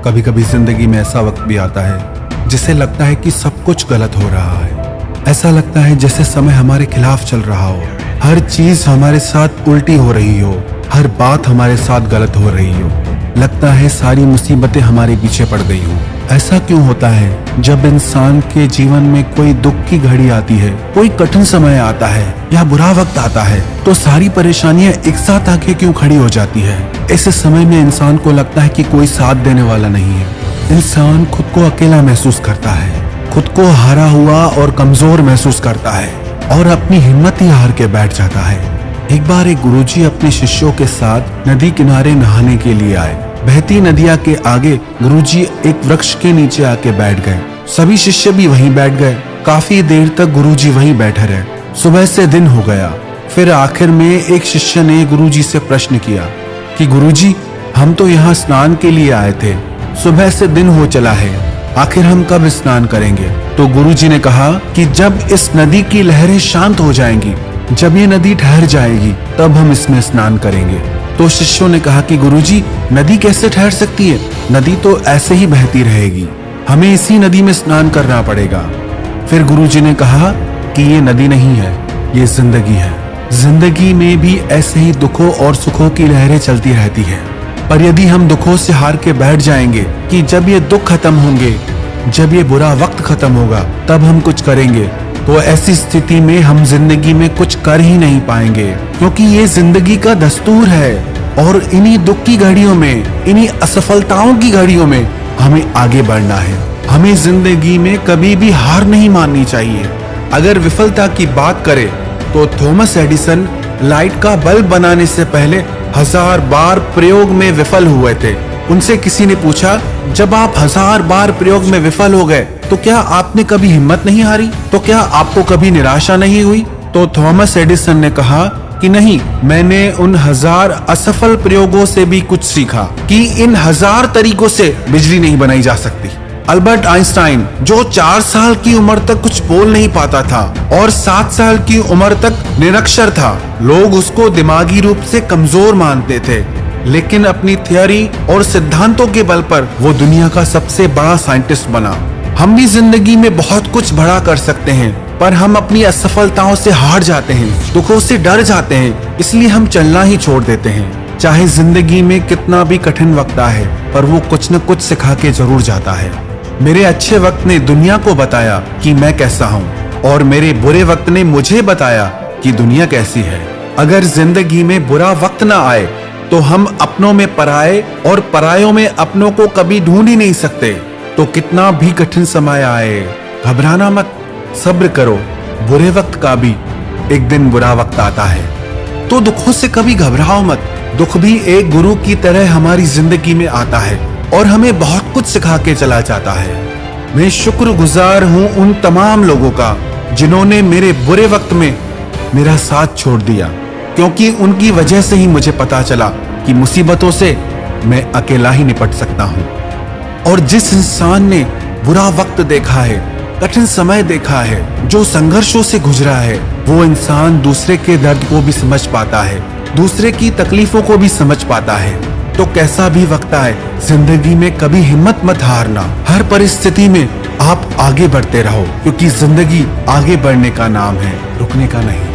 कभी कभी जिंदगी में ऐसा वक्त भी आता है जिसे लगता है कि सब कुछ गलत हो रहा है। ऐसा लगता है जैसे समय हमारे खिलाफ चल रहा हो, हर चीज हमारे साथ उल्टी हो रही हो, हर बात हमारे साथ गलत हो रही हो। लगता है सारी मुसीबतें हमारे पीछे पड़ गई हो। ऐसा क्यों होता है? जब इंसान के जीवन में कोई दुख की घड़ी आती है, कोई कठिन समय आता है या बुरा वक्त आता है, तो सारी परेशानियां एक साथ आके क्यों खड़ी हो जाती है? ऐसे समय में इंसान को लगता है कि कोई साथ देने वाला नहीं है। इंसान खुद को अकेला महसूस करता है, खुद को हारा हुआ और कमजोर महसूस करता है और अपनी हिम्मत ही हार के बैठ जाता है। एक बार एक गुरुजी अपने शिष्यों के साथ नदी किनारे नहाने के लिए आए। बहती नदिया के आगे गुरुजी एक वृक्ष के नीचे आके बैठ गए। सभी शिष्य भी वहीं बैठ गए। काफी देर तक गुरुजी वहीं बैठे रहे। सुबह से दिन हो गया। फिर आखिर में एक शिष्य ने गुरुजी से प्रश्न किया कि गुरुजी, हम तो यहाँ स्नान के लिए आए थे, सुबह से दिन हो चला है, आखिर हम कब स्नान करेंगे? तो गुरुजी ने कहा कि जब इस नदी की लहरें शांत हो जाएंगी, जब ये नदी ठहर जाएगी, तब हम इसमें स्नान करेंगे। तो शिष्यों ने कहा कि गुरुजी, नदी कैसे ठहर सकती है? नदी तो ऐसे ही बहती रहेगी, हमें इसी नदी में स्नान करना पड़ेगा। फिर गुरुजी ने कहा कि ये नदी नहीं है, ये जिंदगी है। जिंदगी में भी ऐसे ही दुखों और सुखों की लहरें चलती रहती हैं। पर यदि हम दुखों से हार के बैठ जाएंगे कि जब ये दुख खत्म होंगे, जब ये बुरा वक्त खत्म होगा, तब हम कुछ करेंगे, तो ऐसी स्थिति में हम जिंदगी में कुछ कर ही नहीं पाएंगे, क्योंकि ये जिंदगी का दस्तूर है। और इन्हीं दुख की घड़ियों में, इन्हीं असफलताओं की घड़ियों में हमें आगे बढ़ना है। हमें जिंदगी में कभी भी हार नहीं माननी चाहिए। अगर विफलता की बात करें तो थॉमस एडिसन लाइट का बल्ब बनाने से पहले 1000 बार प्रयोग में विफल हुए थे। उनसे किसी ने पूछा, जब आप 1000 बार प्रयोग में विफल हो गए तो क्या आपने कभी हिम्मत नहीं हारी? तो क्या आपको कभी निराशा नहीं हुई? तो थॉमस एडिसन ने कहा कि नहीं, मैंने उन 1000 असफल प्रयोगों से भी कुछ सीखा कि इन 1000 तरीकों से बिजली नहीं बनाई जा सकती। अल्बर्ट आइंस्टाइन, जो 4 साल की उम्र तक कुछ बोल नहीं पाता था और 7 साल की उम्र तक निरक्षर था, लोग उसको दिमागी रूप से कमजोर मानते थे, लेकिन अपनी थियोरी और सिद्धांतों के बल पर वो दुनिया का सबसे बड़ा साइंटिस्ट बना। हम भी जिंदगी में बहुत कुछ बड़ा कर सकते हैं, पर हम अपनी असफलताओं से हार जाते हैं, दुखों से डर जाते हैं, इसलिए हम चलना ही छोड़ देते हैं। चाहे जिंदगी में कितना भी कठिन वक्त आए, पर वो कुछ न कुछ सिखा के जरूर जाता है। मेरे अच्छे वक्त ने दुनिया को बताया कि मैं कैसा हूँ, और मेरे बुरे वक्त ने मुझे बताया कि दुनिया कैसी है। अगर जिंदगी में बुरा वक्त ना आए तो हम अपनों में पराये और परायों में अपनों को कभी ढूंढ ही नहीं सकते। तो कितना भी कठिन समय आए, घबराना मत, सब्र करो, बुरे वक्त का भी एक दिन बुरा वक्त आता है। तो दुखों से कभी घबराओ मत। दुख भी एक गुरु की तरह हमारी जिंदगी में आता है और हमें बहुत कुछ सिखा के चला जाता है। मैं शुक्रगुजार हूँ उन तमाम लोगों का जिन्होंने मेरे बुरे वक्त में मेरा साथ छोड़ दिया, क्योंकि उनकी वजह से ही मुझे पता चला कि मुसीबतों से मैं अकेला ही निपट सकता हूँ। और जिस इंसान ने बुरा वक्त देखा है, कठिन समय देखा है, जो संघर्षों से गुजरा है, वो इंसान दूसरे के दर्द को भी समझ पाता है, दूसरे की तकलीफों को भी समझ पाता है। तो कैसा भी वक्त आए, जिंदगी में कभी हिम्मत मत हारना। हर परिस्थिति में आप आगे बढ़ते रहो, क्योंकि जिंदगी आगे बढ़ने का नाम है, रुकने का नहीं।